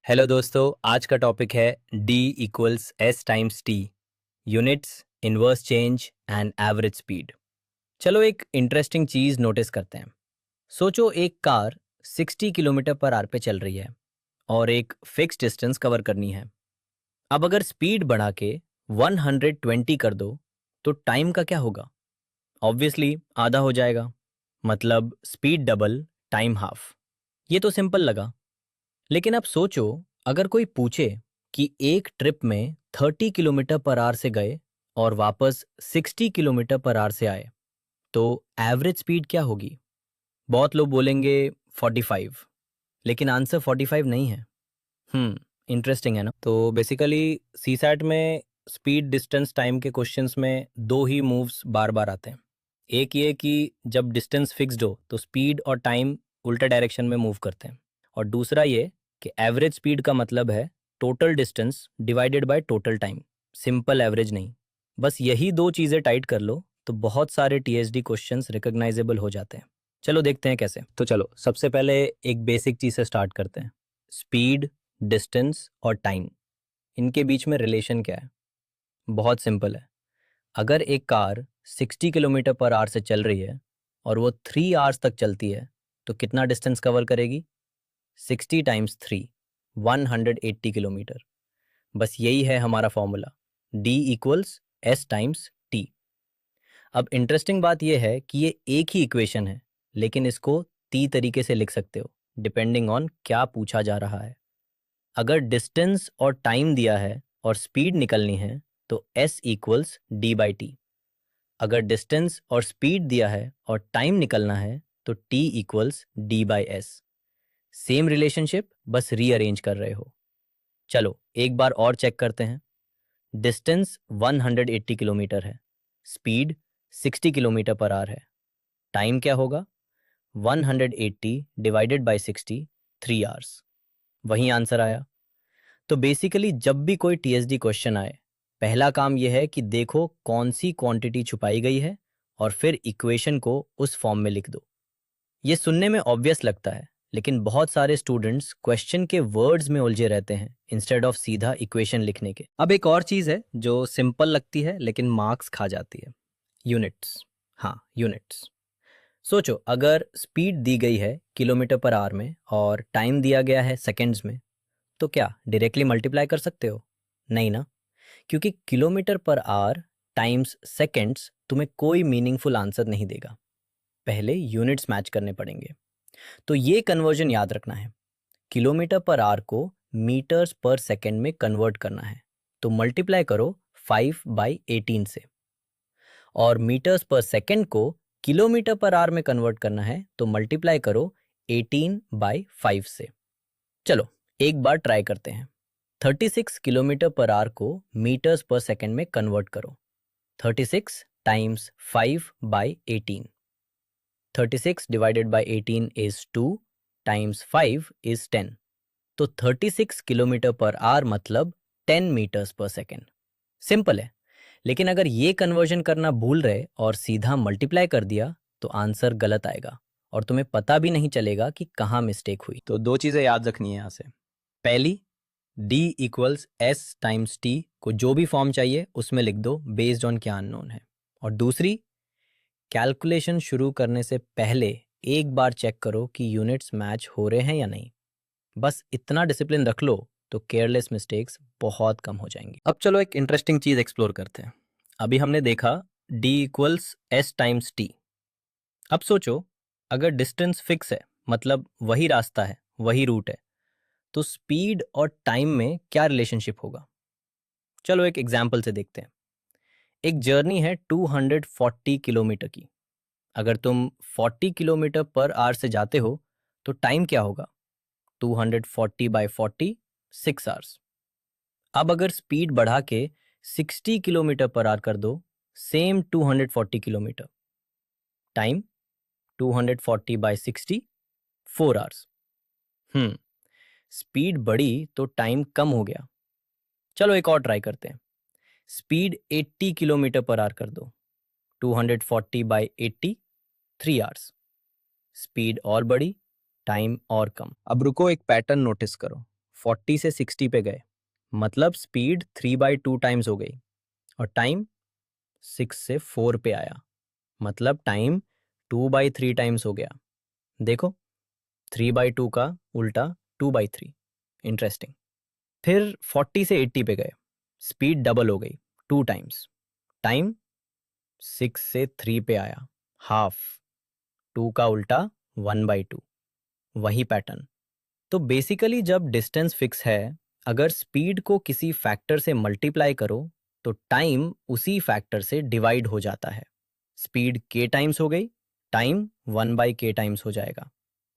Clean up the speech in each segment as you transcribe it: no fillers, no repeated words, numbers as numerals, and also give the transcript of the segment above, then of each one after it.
Hello दोस्तों, आज का टॉपिक है D equals S times T, units, inverse change and average speed. चलो एक इंटरेस्टिंग चीज़ नोटिस करते हैं। सोचो एक कार 60 किलोमीटर पर आर पे चल रही है और एक फिक्स डिस्टेंस कवर करनी है। अब अगर स्पीड बढ़ा के 120 कर दो तो टाइम का क्या होगा? ऑब्वियसली आधा हो जाएगा, मतलब स्पीड डबल, टाइम हाफ। ये तो सिंपल लगा। लेकिन अब सोचो, अगर कोई पूछे कि एक ट्रिप में 30 किलोमीटर पर आवर से गए और वापस 60 किलोमीटर पर आवर से आए, तो एवरेज स्पीड क्या होगी? बहुत लोग बोलेंगे 45, लेकिन आंसर 45 नहीं है। इंटरेस्टिंग है ना? तो बेसिकली सीसैट में स्पीड, डिस्टेंस, टाइम के क्वेश्चंस में दो ही मूव्स बार बार आते हैं। एक ये कि जब डिस्टेंस फिक्स्ड हो तो स्पीड और टाइम उल्टा डायरेक्शन में मूव करते हैं, और दूसरा ये कि एवरेज स्पीड का मतलब है total distance divided by total time, simple average नहीं। बस यही दो चीज़ें टाइट कर लो तो बहुत सारे टीएसडी क्वेश्चंस रिकॉग्नाइजेबल हो जाते हैं। चलो देखते हैं कैसे। तो चलो सबसे पहले एक बेसिक चीज़ से स्टार्ट करते हैं। स्पीड, डिस्टेंस और टाइम, इनके बीच में रिलेशन क्या है? बहुत सिंपल है। अगर एक कार 60 किलोमीटर पर आवर से चल रही है और वो 3 आवर्स तक चलती है तो कितना डिस्टेंस कवर करेगी? 60 टाइम्स 3, 180 किलोमीटर। बस यही है हमारा formula, D equals S times T. अब इंटरेस्टिंग बात यह है कि ये एक ही इक्वेशन है, लेकिन इसको 3 तरीके से लिख सकते हो डिपेंडिंग ऑन क्या पूछा जा रहा है। अगर डिस्टेंस और टाइम दिया है और स्पीड निकलनी है तो S equals D by T. अगर डिस्टेंस और स्पीड दिया है और टाइम निकलना है तो T equals D by S. Same relationship, बस रीअरेंज कर रहे हो। चलो एक बार और चेक करते हैं। डिस्टेंस 180 किलोमीटर है, स्पीड 60 किलोमीटर पर आवर है। टाइम क्या होगा? 180 डिवाइडेड बाय 60, 3 आवर्स। वही आंसर आया। तो बेसिकली जब भी कोई टीएसडी क्वेश्चन आए, पहला काम यह है कि देखो कौन सी क्वांटिटी छुपाई गई है और फिर इक्वेशन को उस फॉर्म में लिख दो। ये सुनने में ऑब्वियस लगता है, लेकिन बहुत सारे स्टूडेंट्स क्वेश्चन के वर्ड्स में उलझे रहते हैं इंस्टेड ऑफ सीधा इक्वेशन लिखने के। अब एक और चीज़ है जो सिंपल लगती है लेकिन मार्क्स खा जाती है, यूनिट्स। हाँ, यूनिट्स। सोचो, अगर स्पीड दी गई है किलोमीटर पर आवर में और टाइम दिया गया है सेकेंड्स में, तो क्या डायरेक्टली मल्टीप्लाई कर सकते हो? नहीं ना, क्योंकि kilometre per hour times seconds तुम्हें कोई मीनिंगफुल आंसर नहीं देगा। पहले यूनिट्स मैच करने पड़ेंगे। तो ये कन्वर्जन याद रखना है। किलोमीटर पर आवर को मीटर्स पर सेकेंड में कन्वर्ट करना है, तो मल्टीप्लाई करो 5/18 से। और मीटर्स पर सेकेंड को किलोमीटर पर आवर में कन्वर्ट करना है, तो मल्टीप्लाई करो 18/5 से। चलो एक बार ट्राई करते हैं। 36 किलोमीटर पर आवर को मीटर्स पर सेकेंड में कन्वर्ट करो। 36 times 5/18। 36 divided by 18 is 2 times 5 is 10. तो 36 किलोमीटर पर आवर मतलब 10 मीटर्स पर सेकेंड। सिंपल है, लेकिन अगर ये कन्वर्जन करना भूल रहे और सीधा मल्टीप्लाई कर दिया तो आंसर गलत आएगा और तुम्हें पता भी नहीं चलेगा कि कहाँ मिस्टेक हुई। तो दो चीज़ें याद रखनी है यहाँ से। पहली, D equals S times T को जो भी फॉर्म चाहिए उसमें लिख दो बेस्ड ऑन क्या अननोन है। और दूसरी, कैलकुलेशन शुरू करने से पहले एक बार चेक करो कि यूनिट्स मैच हो रहे हैं या नहीं। बस इतना डिसिप्लिन रख लो तो केयरलेस मिस्टेक्स बहुत कम हो जाएंगी। अब चलो एक इंटरेस्टिंग चीज़ एक्सप्लोर करते हैं। अभी हमने देखा D equals S times T. अब सोचो, अगर डिस्टेंस फिक्स है, मतलब वही रास्ता है, वही रूट है, तो स्पीड और टाइम में क्या रिलेशनशिप होगा? चलो एक एग्जाम्पल से देखते हैं। एक जर्नी है 240 किलोमीटर की। अगर तुम 40 किलोमीटर पर आवर से जाते हो तो टाइम क्या होगा? 240/40, 6 आवर्स। अब अगर स्पीड बढ़ा के 60 किलोमीटर पर आवर कर दो, same 240 kilometre, time 240/60, 4 hours. Speed बढ़ी तो टाइम कम हो गया। चलो एक और ट्राई करते हैं। स्पीड 80 किलोमीटर पर आवर कर दो, 240/80, 3 आवर्स। स्पीड और बढ़ी, टाइम और कम। अब रुको, एक पैटर्न नोटिस करो। 40 से 60 पे गए, मतलब स्पीड 3/2 टाइम्स हो गई, और टाइम 6 से 4 पे आया, मतलब टाइम 2/3 टाइम्स हो गया। देखो, 3/2 का उल्टा 2/3। इंटरेस्टिंग। फिर 40 से 80 पे गए, स्पीड डबल हो गई, 2 टाइम्स। टाइम 6 से 3 पे आया, हाफ। 2 का उल्टा 1/2। वही पैटर्न। तो बेसिकली जब डिस्टेंस फिक्स है, अगर स्पीड को किसी फैक्टर से मल्टीप्लाई करो तो टाइम उसी फैक्टर से डिवाइड हो जाता है। स्पीड k टाइम्स हो गई, टाइम 1/k टाइम्स हो जाएगा।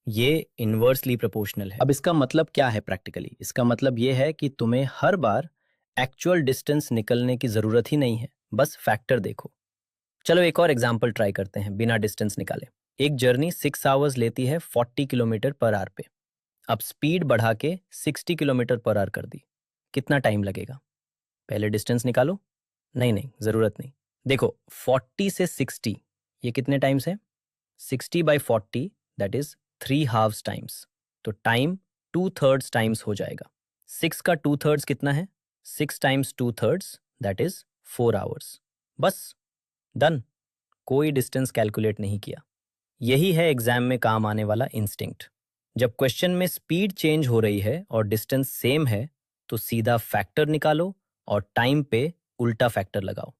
ये इन्वर्सली प्रोपोर्शनल है। अब इसका मतलब क्या है प्रैक्टिकली? इसका मतलब ये है कि तुम्हें हर बार एक्चुअल डिस्टेंस निकलने की जरूरत ही नहीं है, बस फैक्टर देखो। चलो एक और एग्जांपल ट्राई करते हैं बिना डिस्टेंस निकाले। एक जर्नी 6 आवर्स लेती है 40 किलोमीटर पर आवर पे। अब स्पीड बढ़ा के 60 किलोमीटर पर आवर कर दी, कितना टाइम लगेगा? पहले डिस्टेंस निकालो। नहीं नहीं, जरूरत नहीं। देखो, 40 से 60 ये कितने टाइम्स है? 60/40 दैट इज 3 हाफ्स टाइम्स। तो टाइम 2/3 टाइम्स हो जाएगा। 6 का 2/3 कितना है? 6 टाइम्स 2/3 दैट इज 4 आवर्स। बस, डन। कोई डिस्टेंस कैलकुलेट नहीं किया। यही है एग्जाम में काम आने वाला इंस्टिंक्ट। जब क्वेश्चन में स्पीड चेंज हो रही है और डिस्टेंस सेम है, तो सीधा फैक्टर निकालो और टाइम पे उल्टा फैक्टर लगाओ।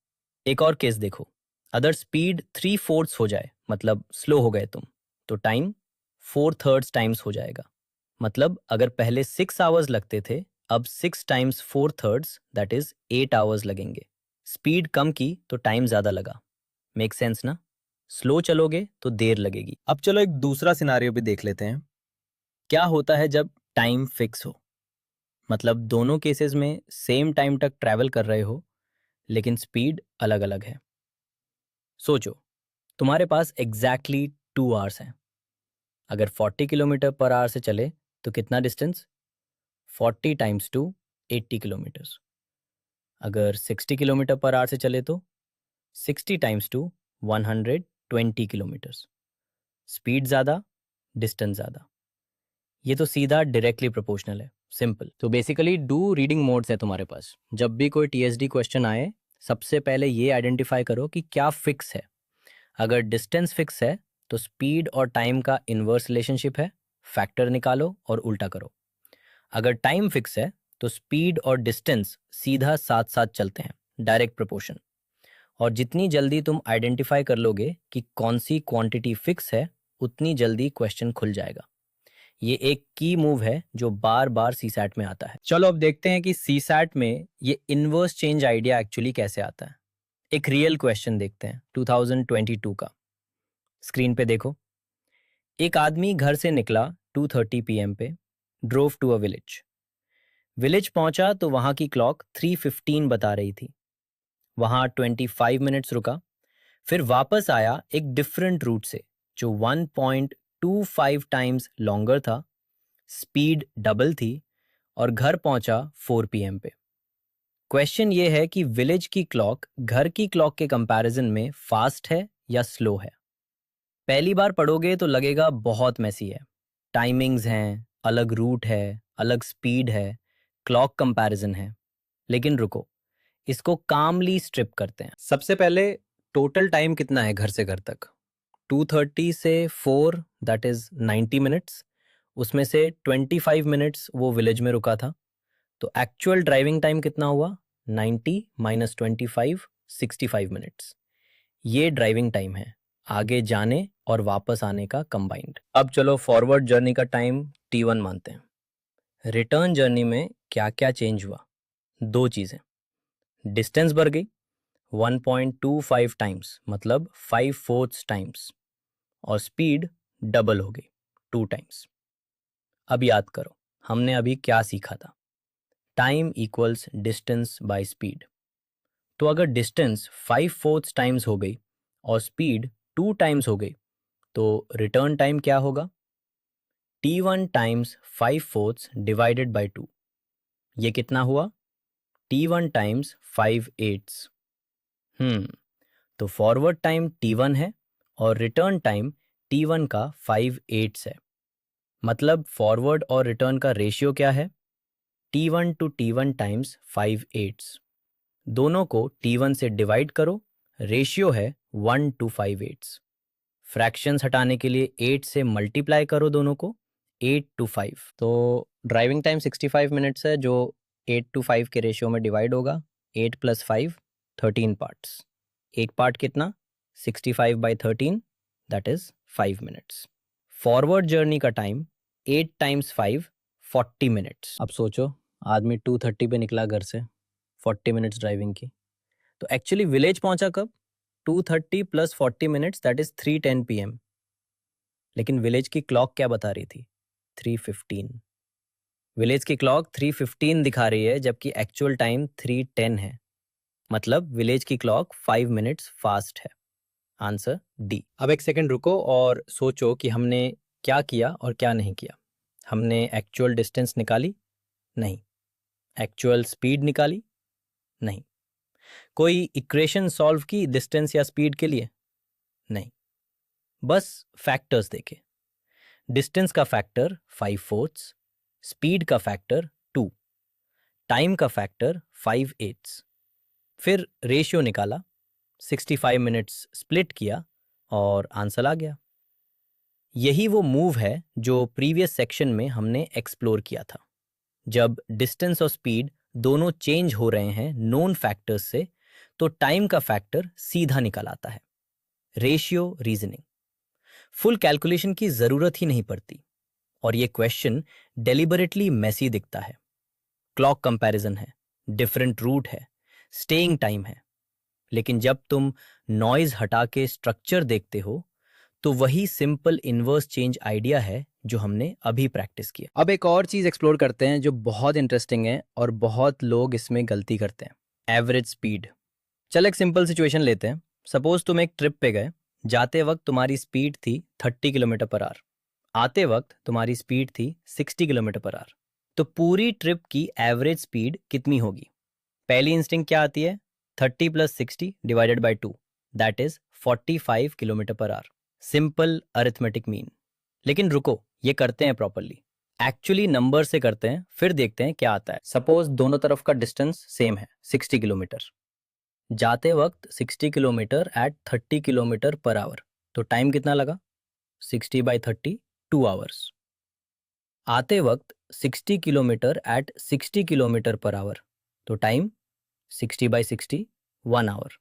एक और केस देखो। अगर स्पीड 3/4 हो जाए, मतलब स्लो हो गए तुम, तो टाइम 4/3 टाइम्स हो जाएगा। मतलब अगर पहले 6 आवर्स लगते थे, अब 6 टाइम्स 4/3 दैट इज 8 आवर्स लगेंगे। स्पीड कम की तो टाइम ज्यादा लगा। मेक सेंस ना? स्लो चलोगे तो देर लगेगी। अब चलो एक दूसरा सिनारियो भी देख लेते हैं। क्या होता है जब टाइम फिक्स हो? मतलब दोनों केसेस में सेम टाइम तक ट्रैवल कर रहे हो, लेकिन स्पीड अलग अलग है। सोचो, तुम्हारे पास एग्जैक्टली 2 आवर्स हैं। अगर 40 किलोमीटर पर आवर से चले तो कितना डिस्टेंस? 40 times 2 80 kilometres. अगर 60 किलोमीटर पर आवर से चले तो 60 टाइम्स 2 120 किलोमीटर्स। स्पीड ज़्यादा, डिस्टेंस ज़्यादा। ये तो सीधा डायरेक्टली प्रोपोर्शनल है, सिंपल। तो बेसिकली डू रीडिंग मोड्स है तुम्हारे पास। जब भी कोई टीएसडी क्वेश्चन आए, सबसे पहले ये आइडेंटिफाई करो कि क्या फिक्स है। अगर डिस्टेंस फिक्स है तो स्पीड और टाइम का इन्वर्स रिलेशनशिप है, फैक्टर निकालो और उल्टा करो। अगर टाइम फिक्स है तो स्पीड और डिस्टेंस सीधा साथ साथ चलते हैं, डायरेक्ट प्रोपोर्शन। और जितनी जल्दी तुम आइडेंटिफाई कर लोगे कि कौन सी क्वांटिटी फिक्स है, उतनी जल्दी क्वेश्चन खुल जाएगा। ये एक की मूव है जो बार बार सीसैट में आता है। चलो अब देखते हैं कि सीसैट में ये इनवर्स चेंज आइडिया एक्चुअली कैसे आता है। एक रियल क्वेश्चन देखते हैं 2022 का। स्क्रीन पे देखो। एक आदमी घर से निकला 2:30 पीएम पे, drove to a village. Village पहुंचा तो वहां की क्लॉक 3:15 बता रही थी। वहां 25 मिनट्स रुका, फिर वापस आया एक डिफरेंट रूट से जो 1.25 टाइम्स लॉन्गर था। स्पीड डबल थी और घर पहुंचा 4 पीएम पे। क्वेश्चन ये है कि विलेज की क्लॉक घर की क्लॉक के कंपैरिजन में फास्ट है या स्लो है? पहली बार पढ़ोगे तो लगेगा बहुत मैसी है। टाइमिंग्स हैं, अलग रूट है, अलग स्पीड है, क्लॉक कंपैरिजन है। लेकिन रुको, इसको कामली स्ट्रिप करते हैं। सबसे पहले टोटल टाइम कितना है घर से घर तक? 2:30 से 4 दैट इज 90 मिनट्स। उसमें से 25 मिनट्स वो विलेज में रुका था। तो एक्चुअल ड्राइविंग टाइम कितना हुआ? 90 माइनस 25 65 मिनट्स। ये ड्राइविंग टाइम है, आगे जाने और वापस आने का कंबाइंड। अब चलो फॉरवर्ड जर्नी का टाइम T1 मानते हैं। रिटर्न जर्नी में क्या क्या चेंज हुआ? दो चीज़ें। डिस्टेंस बढ़ गई 1.25 टाइम्स, मतलब 5/4 टाइम्स। और स्पीड डबल हो गई 2 टाइम्स। अब याद करो, हमने अभी क्या सीखा था? Time equals distance by speed. तो अगर डिस्टेंस 5/4 टाइम्स हो गई और स्पीड 2 टाइम्स हो गई, तो रिटर्न टाइम क्या होगा? T1 times 5/4 divided by 2। ये कितना हुआ? T1 times 5/8। तो फॉरवर्ड टाइम T1 है और रिटर्न टाइम T1 का 5/8 है। मतलब फॉरवर्ड और रिटर्न का रेशियो क्या है? T1 to T1 times 5/8। दोनों को T1 से डिवाइड करो, रेशियो है 1 to 5/8। फ्रैक्शंस हटाने के लिए 8 से मल्टीप्लाई करो दोनों को, 8 to 5। तो ड्राइविंग टाइम 65 मिनट्स है जो 8 to 5 के रेशियो में डिवाइड होगा। 8 + 5 13 पार्ट्स। एक पार्ट कितना? 65/13, that is 5 minutes. Forward journey का टाइम 8 × 5 40 मिनट्स। अब सोचो, आदमी 2:30 पे निकला घर से, 40 मिनट्स ड्राइविंग की, तो एक्चुअली विलेज पहुंचा कब? 2:30 + 40 मिनट्स, दैट इज 3:10 PM। लेकिन विलेज की क्लॉक क्या बता रही थी? 3:15। विलेज की क्लॉक 3:15 दिखा रही है जबकि एक्चुअल टाइम 3:10 है। मतलब विलेज की क्लॉक 5 मिनट्स फास्ट है। Answer D. अब एक सेकंड रुको और सोचो कि हमने क्या किया और क्या नहीं किया। हमने एक्चुअल डिस्टेंस निकाली? नहीं। एक्चुअल स्पीड निकाली? नहीं। कोई इक्वेशन सॉल्व की डिस्टेंस या स्पीड के लिए? नहीं। बस फैक्टर्स देखे। डिस्टेंस का फैक्टर 5/4, स्पीड का फैक्टर 2, टाइम का फैक्टर 5/8। फिर रेशियो निकाला, 65 मिनट्स स्प्लिट किया और आंसर आ गया। यही वो मूव है जो प्रीवियस सेक्शन में हमने एक्सप्लोर किया था। जब डिस्टेंस और स्पीड दोनों चेंज हो रहे हैं नोन फैक्टर्स से, तो टाइम का फैक्टर सीधा निकल आता है। Ratio reasoning. फुल कैलकुलेशन की जरूरत ही नहीं पड़ती। और ये क्वेश्चन डेलिबरेटली मेसी दिखता है। क्लॉक कंपैरिजन है, डिफरेंट रूट है, स्टेइंग टाइम है। लेकिन जब तुम नॉइज हटा के स्ट्रक्चर देखते हो, तो वही सिंपल इनवर्स चेंज आइडिया है जो हमने अभी प्रैक्टिस किया। अब एक और चीज एक्सप्लोर करते हैं जो बहुत इंटरेस्टिंग है और बहुत लोग इसमें गलती करते हैं। Average speed. चल एक सिंपल सिचुएशन लेते हैं। सपोज तुम एक ट्रिप पे गए। जाते वक्त तुम्हारी स्पीड थी 30 km/h। आते वक्त तुम्हारी स्पीड थी 60 km/h। तो पूरी ट्रिप की एवरेज स्पीड कितनी होगी? पहली इंस्टिंक्ट क्या आती है? 30 + 60 / 2, that is 45 km/h। Simple arithmetic mean. लेकिन रुको, ये करते हैं प्रॉपरली। एक्चुअली नंबर से करते हैं, फिर देखते हैं क्या आता है। सपोज दोनों तरफ का डिस्टेंस सेम है, 60 किलोमीटर। जाते वक्त 60 किलोमीटर एट 30 km/h, तो टाइम कितना लगा? 60/30, 2 आवर्स। आते वक्त 60 किलोमीटर एट 60 km/h, तो टाइम 60/60, 1 आवर।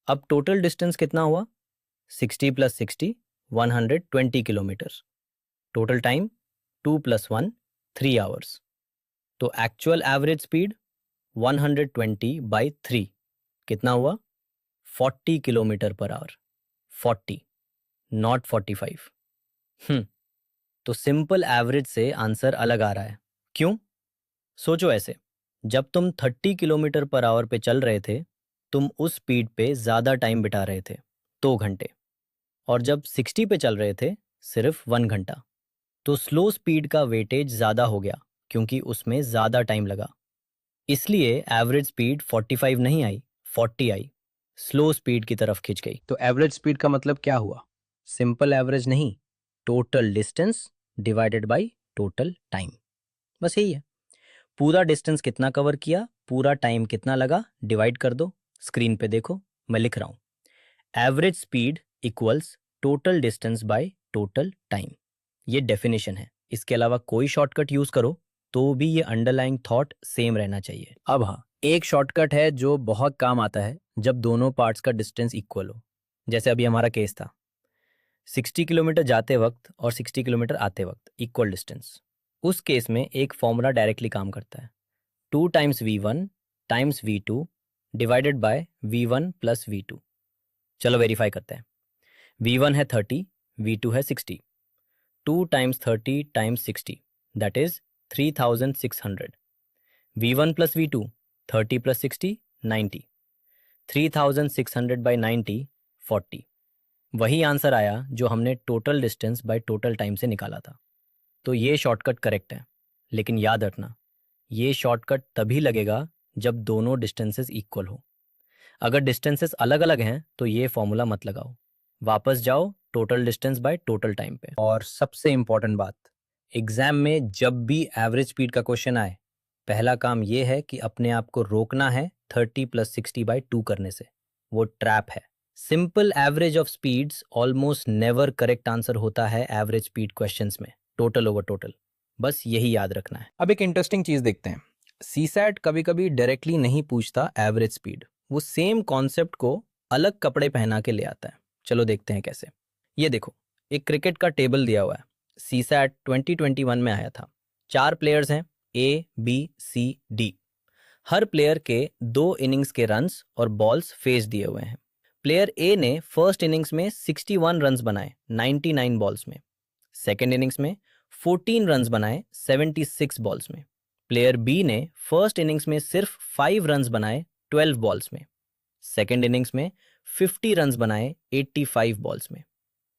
अब टोटल डिस्टेंस कितना हुआ? 60 + 60, 120 किलोमीटर। Total time 2 + 1, 3 hours. तो एक्चुअल एवरेज स्पीड 120/3 कितना हुआ? 40 km/h। 40, नॉट 45। तो सिंपल एवरेज से आंसर अलग आ रहा है। क्यों? सोचो ऐसे, जब तुम 30 km/h पे चल रहे थे, तुम उस स्पीड पे ज्यादा टाइम बिता रहे थे, 2 घंटे। और जब 60 पे चल रहे थे, सिर्फ 1 घंटा। तो स्लो स्पीड का वेटेज ज्यादा हो गया क्योंकि उसमें ज्यादा टाइम लगा। इसलिए एवरेज स्पीड 45 नहीं आई, 40 आई। स्लो स्पीड की तरफ खिंच गई। तो एवरेज स्पीड का मतलब क्या हुआ? सिंपल एवरेज नहीं, total distance divided by total time. बस यही है। पूरा डिस्टेंस कितना कवर किया, पूरा टाइम कितना लगा, डिवाइड कर दो। स्क्रीन पे देखो, मैं लिख रहा हूं। Average speed equals total distance by total time. ये डेफिनेशन है। इसके अलावा कोई शॉर्टकट यूज करो तो भी ये अंडरलाइंग थॉट सेम रहना चाहिए। अब हाँ, एक शॉर्टकट है जो बहुत काम आता है जब दोनों पार्ट्स का डिस्टेंस इक्वल हो। जैसे अभी हमारा केस था, 60 किलोमीटर जाते वक्त और 60 किलोमीटर आते वक्त इक्वल डिस्टेंस। उस केस में एक फॉर्मूला डायरेक्टली काम करता है। 2 × v1 × v2 divided by v1 + v2। चलो वेरीफाई करते हैं। v1 है 30, v2 है 60। 2 × 30 × 60, दैट इज 3600। v1 + v2, 30 + 60, 90। 3600/90, 40। वही आंसर आया जो हमने total distance by total time से निकाला था। तो ये शॉर्टकट करेक्ट है। लेकिन याद रखना, ये शॉर्टकट तभी लगेगा जब दोनों डिस्टेंसेस इक्वल हो। अगर डिस्टेंसेस अलग अलग हैं तो ये फॉर्मूला मत लगाओ। वापस जाओ total distance by total time पे। और सबसे इंपॉर्टेंट बात, एग्जाम में जब भी एवरेज स्पीड का क्वेश्चन आए पहला काम ये है कि अपने आप को रोकना है 30 + 60/2 करने से। वो ट्रैप है। Simple average of speeds almost never correct answer होता है एवरेज स्पीड क्वेश्चंस में, टोटल ओवर टोटल। बस यही याद रखना है। अब एक इंटरेस्टिंग चीज देखते हैं। सीसैट कभी कभी डायरेक्टली नहीं पूछता एवरेज स्पीड, वो सेम कॉन्सेप्ट को अलग कपड़े पहना के ले आता है। चलो देखते हैं कैसे। ये देखो, एक क्रिकेट का टेबल दिया हुआ है। सीसैट 2021 में आया था। 4 प्लेयर्स हैं, ए बी सी डी। हर प्लेयर के 2 इनिंग्स के रन्स और बॉल्स फेस दिए हुए हैं। प्लेयर ए ने फर्स्ट इनिंग्स में 61 रन्स बनाए 99 बॉल्स में। सेकेंड इनिंग्स में 14 रन्स बनाए 76 बॉल्स में। प्लेयर बी ने फर्स्ट इनिंग्स में सिर्फ 5 रन्स बनाए 12 बॉल्स में। सेकेंड इनिंग्स में 50 रन्स बनाए 85 बॉल्स में।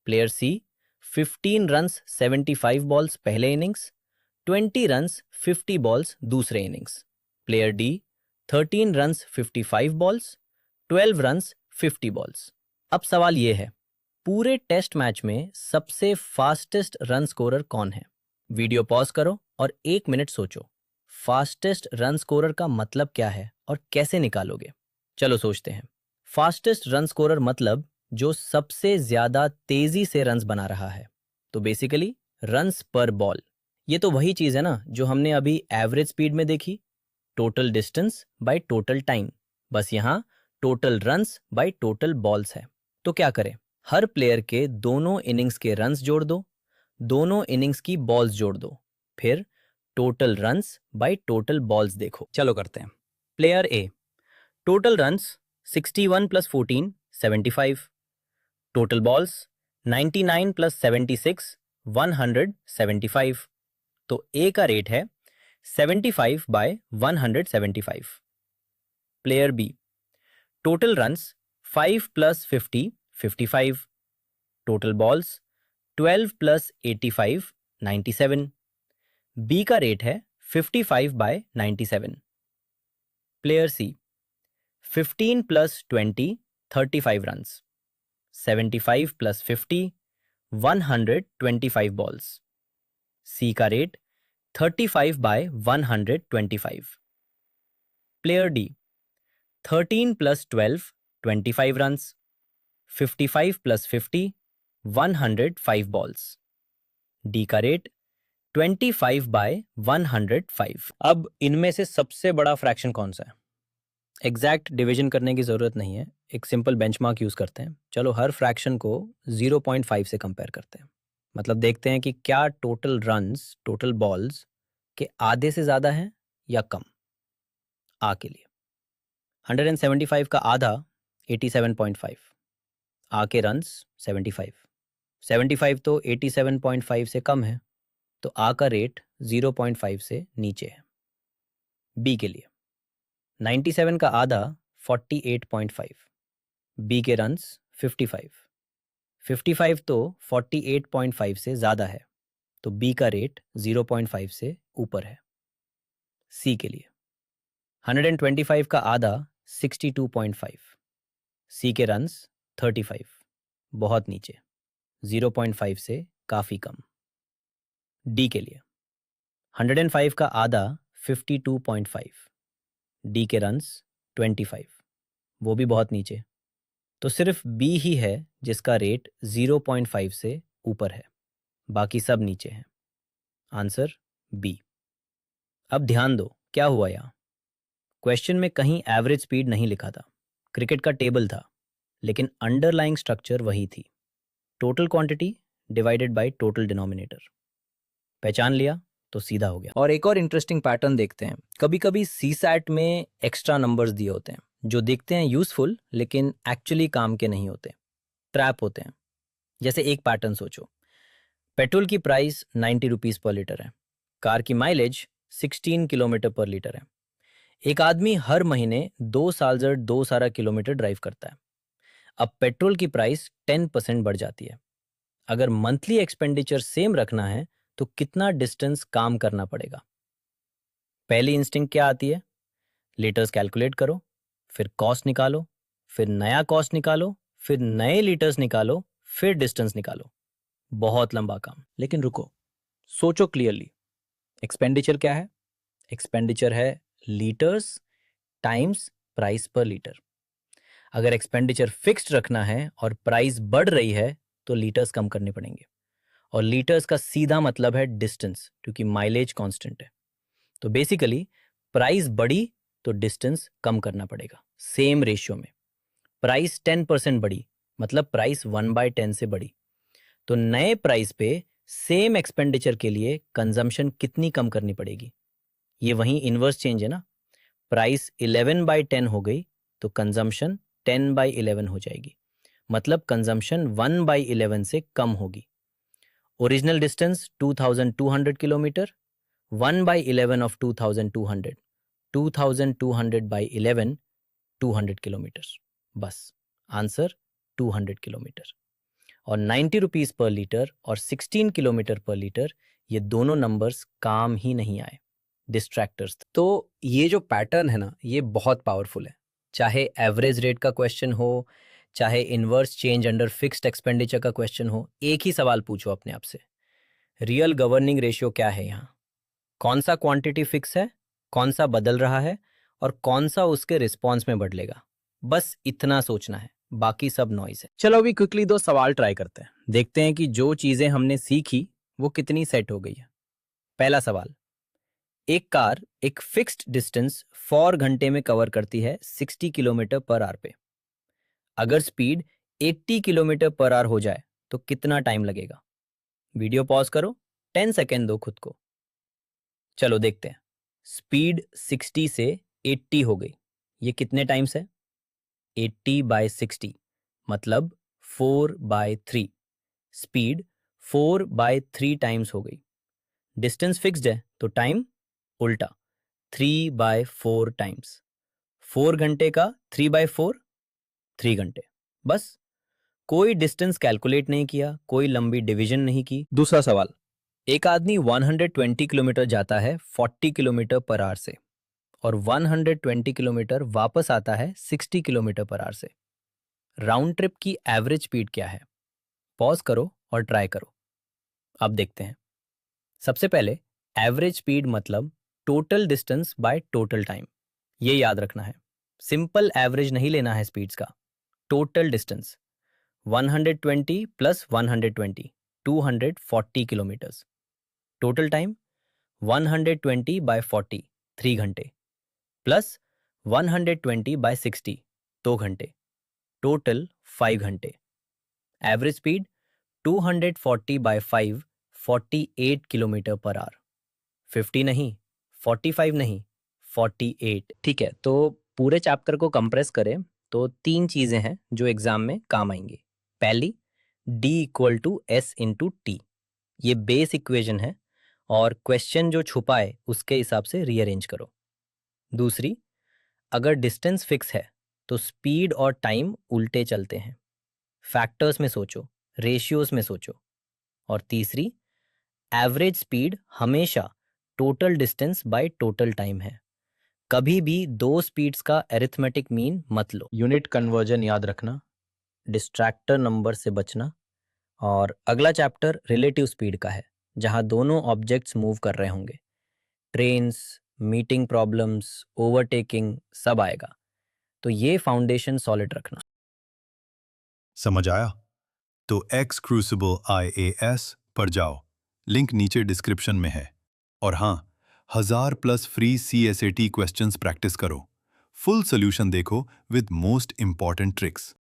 प्लेयर सी 15 रन्स 75 बॉल्स पहले इनिंग्स, 20 रन्स 50 बॉल्स दूसरे innings. Player D 13 runs 55 balls, 12 runs 50 balls. अब सवाल ये है, पूरे टेस्ट मैच में सबसे फास्टेस्ट रन स्कोरर कौन है? वीडियो पॉज करो और 1 मिनट सोचो। फास्टेस्ट रन स्कोरर का मतलब क्या है और कैसे निकालोगे? चलो सोचते हैं। फास्टेस्ट रन स्कोरर मतलब जो सबसे ज्यादा तेजी से रन्स बना रहा है। तो बेसिकली रन्स पर बॉल। ये तो वही चीज है ना जो हमने अभी एवरेज स्पीड में देखी, total distance by total time. बस यहाँ total runs by total balls है। तो क्या करें? हर प्लेयर के दोनों इनिंग्स के रन्स जोड़ दो, दोनों इनिंग्स की बॉल्स जोड़ दो, फिर total runs by total balls देखो। चलो करते हैं। प्लेयर ए, टोटल रन्स 61 + 14 75, टोटल बॉल्स 99 + 76 175। तो ए का रेट है 75/175। Player B, total runs 5 + 50 55, total balls 12 + 85 97। B का रेट है 55/97। Player C, 15 + 20 35 runs, 75 + 50 125 balls. C का rate 35/125। Player D, 13 + 12 25 runs, 55 + 50 105 balls. D का रेट 25/105। अब इनमें से सबसे बड़ा फ्रैक्शन कौन सा है? एग्जैक्ट डिवीजन करने की ज़रूरत नहीं है, एक सिंपल बेंचमार्क यूज़ करते हैं। चलो हर फ्रैक्शन को 0.5 से कंपेयर करते हैं। मतलब देखते हैं कि क्या टोटल रन्स टोटल बॉल्स के आधे से ज़्यादा है या कम। आ के लिए 175 का आधा 87.5, आ के रन्स 75, 75 तो 87.5 से कम है, तो आ का रेट 0.5 से नीचे है। बी के लिए 97 का आधा 48.5, बी के रन्स 55, 55 तो 48.5 से ज़्यादा है, तो बी का रेट 0.5 से ऊपर है। सी के लिए 125 का आधा 62.5, सी के रन्स 35, बहुत नीचे, 0.5 से काफ़ी कम। डी के लिए 105 का आधा 52.5, डी के रन्स 25, वो भी बहुत नीचे। तो सिर्फ बी ही है जिसका रेट 0.5 से ऊपर है, बाकी सब नीचे हैं। Answer B. अब ध्यान दो, क्या हुआ यहाँ? क्वेश्चन में कहीं एवरेज स्पीड नहीं लिखा था, क्रिकेट का टेबल था, लेकिन अंडरलाइंग स्ट्रक्चर वही थी, total quantity divided by total denominator. पहचान लिया तो सीधा हो गया। और एक और इंटरेस्टिंग पैटर्न देखते हैं। कभी कभी सीसैट में एक्स्ट्रा नंबर्स दिए होते हैं जो दिखते हैं यूजफुल लेकिन एक्चुअली काम के नहीं होते, ट्रैप होते हैं। जैसे एक पैटर्न सोचो, पेट्रोल की प्राइस 90 रुपीज़ पर लीटर है, कार की माइलेज 16 किलोमीटर पर लीटर है। एक आदमी हर महीने 2 साल से 2 सारा किलोमीटर ड्राइव करता है। अब पेट्रोल की प्राइस 10% बढ़ जाती है। अगर मंथली एक्सपेंडिचर सेम रखना है तो कितना डिस्टेंस काम करना पड़ेगा? पहली इंस्टिंक्ट क्या आती है? लीटर्स कैलकुलेट करो, फिर कॉस्ट निकालो, फिर नया कॉस्ट निकालो, फिर नए लीटर्स निकालो, फिर डिस्टेंस निकालो। बहुत लंबा काम। लेकिन रुको, सोचो क्लियरली। एक्सपेंडिचर क्या है? एक्सपेंडिचर है लीटर्स टाइम्स प्राइस पर लीटर। अगर एक्सपेंडिचर फिक्स्ड रखना है और प्राइस बढ़ रही है तो लीटर्स कम करने पड़ेंगे, और लीटर्स का सीधा मतलब है डिस्टेंस, क्योंकि माइलेज कांस्टेंट है। तो बेसिकली प्राइस बढ़ी तो डिस्टेंस कम करना पड़ेगा सेम रेशियो में। प्राइस 10% बढ़ी मतलब प्राइस 1/10 से बढ़ी, तो नए प्राइस पे सेम एक्सपेंडिचर के लिए कंजम्पशन कितनी कम करनी पड़ेगी। ये वहीं इन्वर्स चेंज है ना। प्राइस 11/10 हो गई तो कंजम्पशन 10/11 हो जाएगी, मतलब कंजम्पशन 1/11 से कम होगी। Original distance 2200 kilometre, 1/11 of 2200, 2200/11 200 kilometre. बस आंसर 200 किलोमीटर। और 90 रुपीस पर लीटर और 16 किलोमीटर पर लीटर, ये दोनों नंबर्स काम ही नहीं आए, डिस्ट्रैक्टर्स। तो ये जो पैटर्न है ना, ये बहुत पावरफुल है। चाहे एवरेज रेट का क्वेश्चन हो, चाहे inverse change under fixed expenditure का क्वेश्चन हो, एक ही सवाल पूछो अपने आप से, रियल गवर्निंग रेशियो क्या है यहाँ? कौन सा क्वांटिटी फिक्स है, कौन सा बदल रहा है, और कौन सा उसके रिस्पॉन्स में बदलेगा? बस इतना सोचना है, बाकी सब नॉइज है। चलो अभी क्विकली 2 सवाल ट्राई करते हैं, देखते हैं कि जो चीजें हमने सीखी वो कितनी सेट हो गई है। पहला सवाल, एक कार एक फिक्स्ड डिस्टेंस 4 घंटे में कवर करती है 60 किलोमीटर पर आवर पे। अगर स्पीड 80 किलोमीटर पर आवर हो जाए तो कितना टाइम लगेगा? वीडियो पॉज करो, 10 सेकेंड दो खुद को। चलो देखते हैं। स्पीड 60 से 80 हो गई, ये कितने टाइम्स है? 80/60 मतलब 4/3। स्पीड 4/3 टाइम्स हो गई। डिस्टेंस फिक्स्ड है तो टाइम उल्टा, 3/4 टाइम्स। 4 घंटे का 3/4, 3 घंटे। बस, कोई डिस्टेंस कैलकुलेट नहीं किया, कोई लंबी डिवीजन नहीं की। दूसरा सवाल, एक आदमी 120 किलोमीटर जाता है 40 किलोमीटर पर आवर से, और 120 किलोमीटर वापस आता है 60 किलोमीटर पर आवर से। राउंड ट्रिप की एवरेज स्पीड क्या है? पॉज करो और ट्राई करो। अब देखते हैं। सबसे पहले एवरेज स्पीड मतलब total distance by total time, ये याद रखना है। सिंपल एवरेज नहीं लेना है स्पीड्स का, total distance 120 plus 120, 240 kilometres. Total time 120/40, 3 घंटे, प्लस 120/60, 2 घंटे, टोटल 5 घंटे। Average speed 240/5, 48 kilometre per hour. 50 नहीं, 45 नहीं, 48। ठीक है, तो पूरे चैप्टर को कंप्रेस करें तो 3 चीजें हैं जो एग्जाम में काम आएंगी। पहली, D=S/T, ये बेस इक्वेशन है और क्वेश्चन जो छुपा है उसके हिसाब से रीअरेंज करो। दूसरी, अगर डिस्टेंस फिक्स है तो स्पीड और टाइम उल्टे चलते हैं, फैक्टर्स में सोचो, रेशियोज में सोचो। और तीसरी, एवरेज स्पीड हमेशा total distance by total time है, कभी भी 2 स्पीड्स का अरिथमेटिक मीन मत लो। यूनिट कन्वर्जन याद रखना, डिस्ट्रैक्टर नंबर से बचना। और अगला चैप्टर रिलेटिव स्पीड का है, जहां दोनों ऑब्जेक्ट्स मूव कर रहे होंगे। ट्रेन्स, मीटिंग प्रॉब्लम्स, ओवरटेकिंग सब आएगा, तो ये फाउंडेशन सॉलिड रखना। समझ आया? तो एक्स क्रूसिबल IAS पर जाओ, लिंक नीचे डिस्क्रिप्शन में है। और हाँ, 1000+ फ्री CSAT क्वेश्चंस प्रैक्टिस करो, फुल सोल्यूशन देखो विद मोस्ट इंपॉर्टेंट ट्रिक्स।